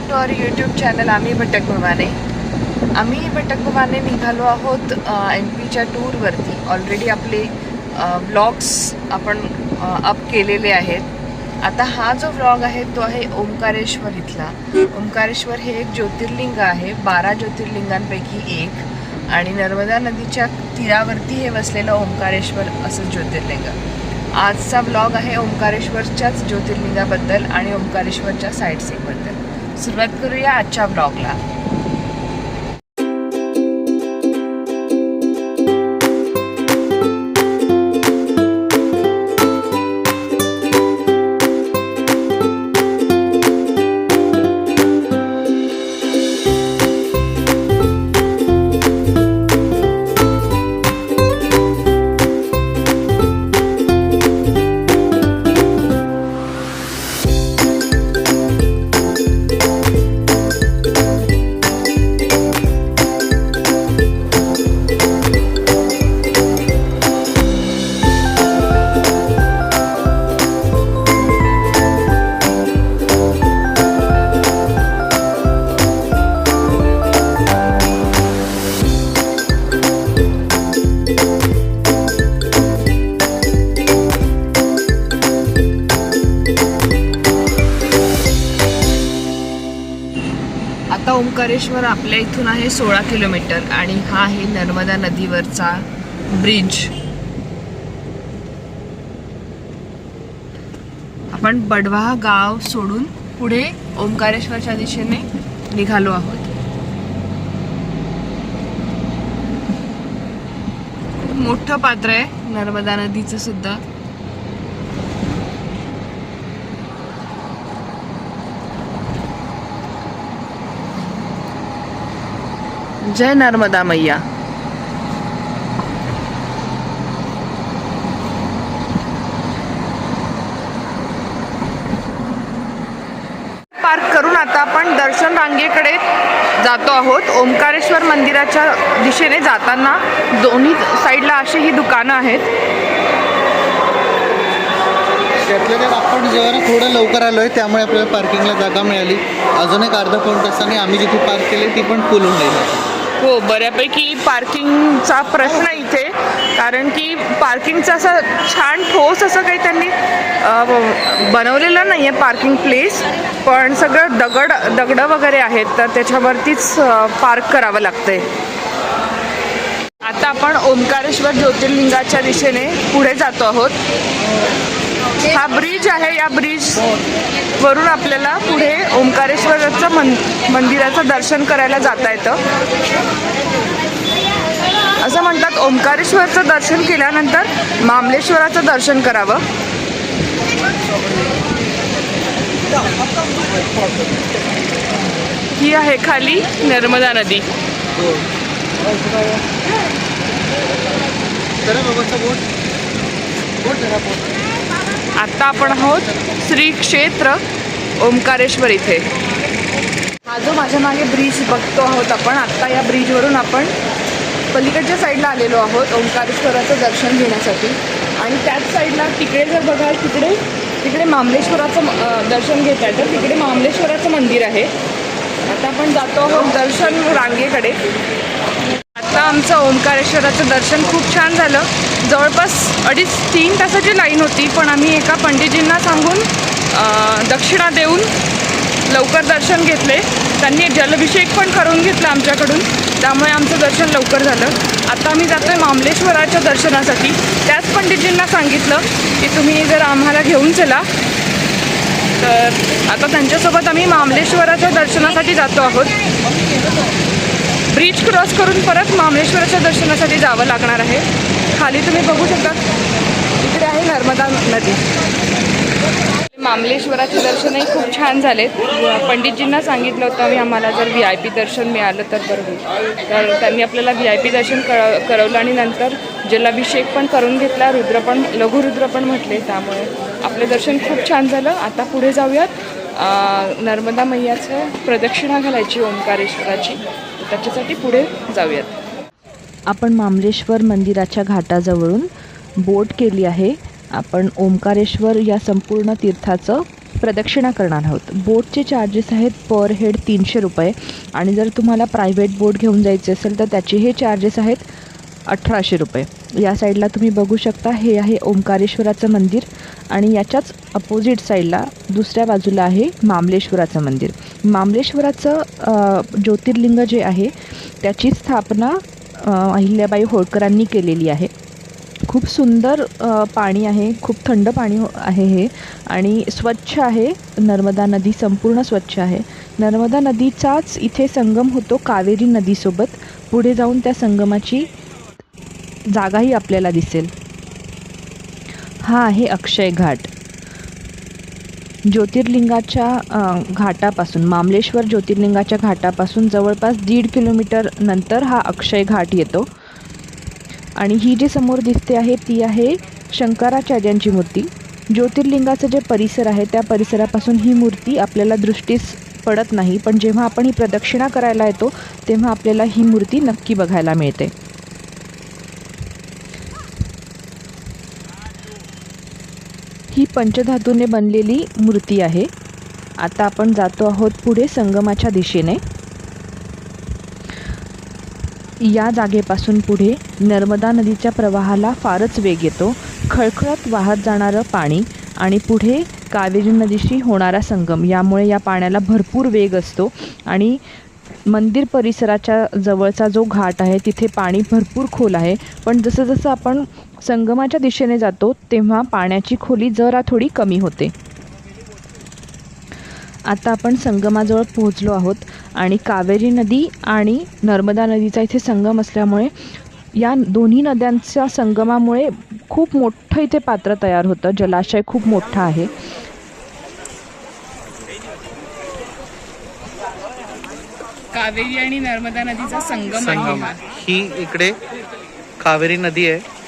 Welcome to our YouTube channel आम्ही भटक भवाने. आम्ही भटक भवाने निघालो आहोत MP च्या टूरवरती. ऑलरेडी आपले ब्लॉग्स आपण अप केलेले आहेत. आता हा जो व्लॉग आहे तो आहे ओंकारेश्वर इथला. ओंकारेश्वर हे एक ज्योतिर्लिंग आहे, 12 ज्योतिर्लिंगांपैकी एक, आणि नर्मदा नदीच्या तीरावरती हे वसलेलं ओंकारेश्वर असं ज्योतिर्लिंग. आजचा व्लॉग आहे ओंकारेश्वरच्याच ज्योतिर्लिंगाबद्दल आणि ओंकारेश्वरच्या साईटसीइंगबद्दल. सुरुवात करूया आजच्या व्लॉगला. आता ओंकारेश्वर आपल्या इथून आहे 16 किलोमीटर आणि हा आहे नर्मदा नदीवरचा ब्रिज. आपण बडवाह गाव सोडून पुढे ओंकारेश्वरच्या दिशेने निघालो आहोत. मोठं पात्र आहे नर्मदा नदीचं सुद्धा. जय नर्मदा मैया. पार्क करून आता आपण दर्शन रांगेकडे जातो आहोत. ओंकारेश्वर मंदिराच्या दिशेने जाताना दोन्ही साईडला अशी ही दुकानं आहेत. त्यातल्या त्यात आपण जरा थोडं लवकर आलोय त्यामुळे आपल्याला पार्किंगला जागा मिळाली. अजून एक अर्धा पाऊण तासाने आम्ही जिथे पार्क केले ती पण फुल होऊन जाईल. हो, बऱ्यापैकी पार्किंगचा प्रश्न इथे, कारण की पार्किंगचं असं छान ठोस असं काही त्यांनी बनवलेलं नाही आहे पार्किंग प्लेस, पण सगळं दगडं वगैरे आहेत, तर त्याच्यावरतीच पार्क करावं लागतंय. आता आपण ओंकारेश्वर ज्योतिर्लिंगाच्या दिशेने पुढे जातो आहोत. हा ब्रिज आहे, या ब्रिज वरून आपल्याला पुढे ओंकारेश्वराचं मंदिराचं दर्शन करायला जाता येतं. असं म्हणतात ओंकारेश्वरचं दर्शन केल्यानंतर मामलेश्वराचं दर्शन करावं. ही आहे खाली नर्मदा नदी. आता आपण आहोत श्री क्षेत्र ओंकारेश्वर इथे. हा जो माझ्या मागे ब्रिज बघतो आहोत आपण, आत्ता या ब्रिजवरून आपण पलीकडच्या साईडला आलेलो आहोत ओंकारेश्वराचं दर्शन घेण्यासाठी. आणि त्याच साईडला तिकडे जर बघाल तिकडे मामलेश्वराचं दर्शन घेता येतं. तिकडे मामलेश्वराचं मंदिर आहे. आता आपण जातो आहोत दर्शन रांगेकडे. आता आमचं ओंकारेश्वराचं दर्शन खूप छान झालं. जवळपास 2.5-3 तासाची लाईन होती, पण आम्ही एका पंडितजींना सांगून दक्षिणा देऊन लवकर दर्शन घेतले. त्यांनी जलाभिषेक पण करून घेतला आमच्याकडून, त्यामुळे आमचं दर्शन लवकर झालं. आता आम्ही जातो आहे मामलेश्वराच्या दर्शनासाठी. त्याच पंडितजींना सांगितलं की तुम्ही जर आम्हाला घेऊन चला, तर आता त्यांच्यासोबत आम्ही मामलेश्वराच्या दर्शनासाठी जातो आहोत. ब्रिज क्रॉस करून परत मामलेश्वराच्या दर्शनासाठी जावं लागणार आहे. खाली तुम्ही बघू शकता, इकडे आहे नर्मदा नदी. मामलेश्वराचे दर्शनही खूप छान झालेत. पंडितजींना सांगितलं होतं आम्ही, आम्हाला जर VIP दर्शन मिळालं तर बरं होईल. तर त्यांनी आपल्याला VIP दर्शन करवलं आणि नंतर जलाभिषेक पण करून घेतला, लघुरुद्र पण म्हटले. त्यामुळे आपलं दर्शन खूप छान झालं. आता पुढे जाऊयात. नर्मदा मैयाचं प्रदक्षिणा घालायची ओंकारेश्वराची, त्याच्यासाठी पुढे जाऊयात. आपण मामलेश्वर मंदिराच्या घाटाजवळून बोट केली आहे. आपण ओंकारेश्वर या संपूर्ण तीर्थाचं प्रदक्षिणा करणार आहोत. बोटचे चार्जेस आहेत पर हेड 300 रुपये आणि जर तुम्हाला प्रायव्हेट बोट घेऊन जायचे असेल तर त्याचे हे चार्जेस आहेत 1800 रुपये. या साईडला तुम्ही बघू शकता हे आहे ओंकारेश्वराचं मंदिर आणि याच्याच अपोजिट साईडला दुसऱ्या बाजूला आहे मामलेश्वराचं मंदिर. मामलेश्वराचं ज्योतिर्लिंग जे आहे त्याची स्थापना अहिल्याबाई होळकरांनी केलेली आहे. खूप सुंदर पाणी आहे, खूप थंड पाणी आहे हे आणि स्वच्छ आहे. नर्मदा नदी संपूर्ण स्वच्छ आहे. नर्मदा नदीचाच इथे संगम होतो कावेरी नदीसोबत. पुढे जाऊन त्या संगमाची जागाही आपल्याला दिसेल. हा आहे अक्षय घाट. ज्योतिर्लिंगाच्या घाटापासून मामलेश्वर ज्योतिर्लिंगाच्या घाटापासून जवळपास 1.5 किलोमीटर नंतर हा अक्षय घाट येतो. आणि ही जी समोर दिसते आहे ती आहे शंकराचार्यांची मूर्ती. ज्योतिर्लिंगाचं जे परिसर आहे त्या परिसरापासून ही मूर्ती आपल्याला दृष्टीस पडत नाही, पण जेव्हा आपण ही प्रदक्षिणा करायला येतो तेव्हा आपल्याला ही मूर्ती नक्की बघायला मिळते. ही पंचधातूने बनलेली मूर्ती आहे. आता आपण जातो आहोत पुढे संगमाच्या दिशेने. या जागेपासून पुढे नर्मदा नदीच्या प्रवाहाला फारच वेग येतो. खळखळत वाहत जाणारं पाणी आणि पुढे कावेरी नदीशी होणारा संगम, यामुळे या पाण्याला भरपूर वेग असतो आणि मंदिर परिसराच्या जवळचा जो घाट आहे तिथे पाणी भरपूर खोल आहे. पण जसं जसं आपण संगमाच्या दिशेने जातो तेव्हा पाण्याची खोली जरा थोडी कमी होते. आता आपण संगमाजवळ पोहोचलो आहोत आणि कावेरी नदी आणि नर्मदा नदीचा इथे संगम असल्यामुळे या दोन्ही नद्यांच्या संगमामुळे खूप मोठं इथे पात्र तयार होतं. जलाशय खूप मोठा आहे. कावेरी आणि नर्मदा नदीचा संगम आहे. ही इकडे कावेरी नदी आहे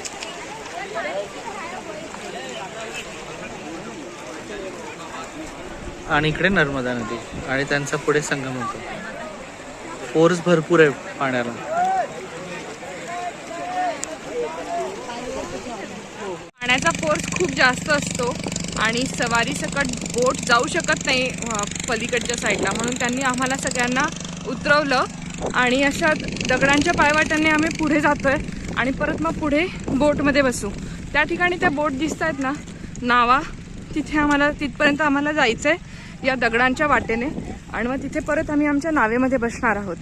आणि इकडे नर्मदा नदी आणि त्यांचा पुढे संगम होतो. फोर्स भरपूर आहे पाण्याला. पाण्याचा फोर्स खूप जास्त असतो आणि सवारी सकट बोट जाऊ शकत नाही पलीकडच्या साईडला, म्हणून त्यांनी आम्हाला सगळ्यांना उतरवलं आणि अशा दगडांच्या पायवाटांनी आम्ही पुढे जातोय आणि परत मग पुढे बोटमध्ये बसू. त्या ठिकाणी त्या बोट दिसत आहेत ना, नावा, तिथपर्यंत आम्हाला जायचं आहे या दगडांच्या वाटेने आणि मग तिथे परत आम्ही आमच्या नावेमध्ये बसणार आहोत.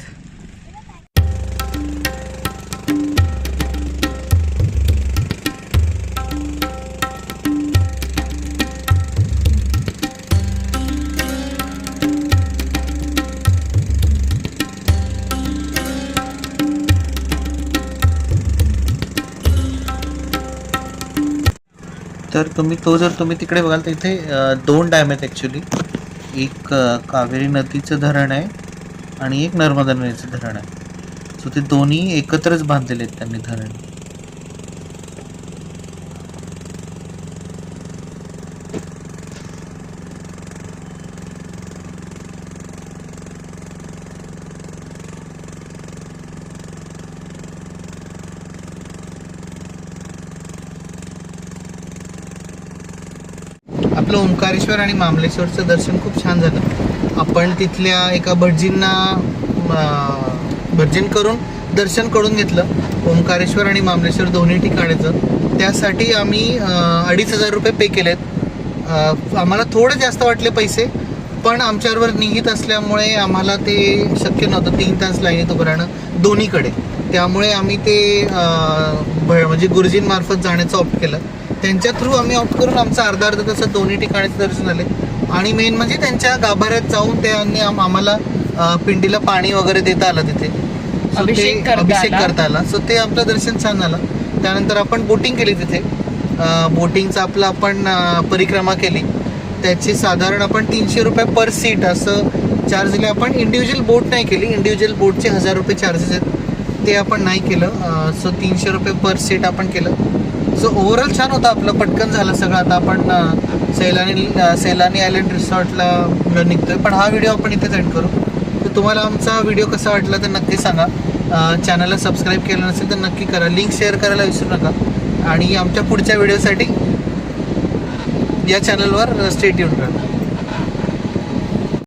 तर जर तुम्ही तिकडे बघाल तर इथे 2 डॅम आहेत ॲक्च्युली. एक कावेरी नदीचं धरण आहे आणि एक नर्मदा नदीचं धरण आहे. सो ते दोन्ही एकत्रच बांधलेले आहेत त्यांनी धरण. आपलं ओंकारेश्वर आणि मामलेश्वरचं दर्शन खूप छान झालं. आपण तिथल्या एका भटजींना भर्जन करून दर्शन करून घेतलं ओंकारेश्वर आणि मामलेश्वर दोन्ही ठिकाणीचं. त्यासाठी आम्ही 2500 रुपये पे केलेत. आम्हाला थोडे जास्त वाटले पैसे, पण आमच्याबरोबर निहित असल्यामुळे आम्हाला ते शक्य नव्हतं 3 तास लाईनीत उभं राहणं दोन्हीकडे. त्यामुळे आम्ही ते म्हणजे गुरुजींमार्फत जाण्याचं ऑप्ट केलं. त्यांच्या थ्रू आम्ही ऑप्ट करून आमचं अर्धा तासात दोन्ही ठिकाणीच दर्शन झाले. आणि मेन म्हणजे त्यांच्या गाभाऱ्यात जाऊन त्यांनी आम्हाला पिंडीला पाणी वगैरे देता आलं तिथे, अभिषेक करता आला. सो ते आपलं दर्शन छान झालं. त्यानंतर आपण बोटिंग केली तिथे. बोटिंगचा आपलं आपण परिक्रमा केली. त्याचे साधारण आपण 300 रुपये पर सीट असं चार्ज दिले. आपण इंडिव्हिज्युअल बोट नाही केली. इंडिव्हिज्युअल बोटचे 1000 रुपये चार्जेस आहेत, ते आपण नाही केलं. सो 300 रुपये पर सीट आपण केलं. सो ओव्हरऑल छान होतं आपलं, पटकन झालं सगळं. आता आपण सैलानी आयलंड रिसॉर्टला निघतोय, पण हा व्हिडिओ आपण इथेच एंड करू. तर तुम्हाला आमचा व्हिडिओ कसा वाटला तर नक्की सांगा. चॅनलला सबस्क्राईब केलं नसेल तर नक्की करा. लिंक शेअर करायला विसरू नका. आणि आमच्या पुढच्या व्हिडिओसाठी या चॅनलवर स्टे ट्यून करा.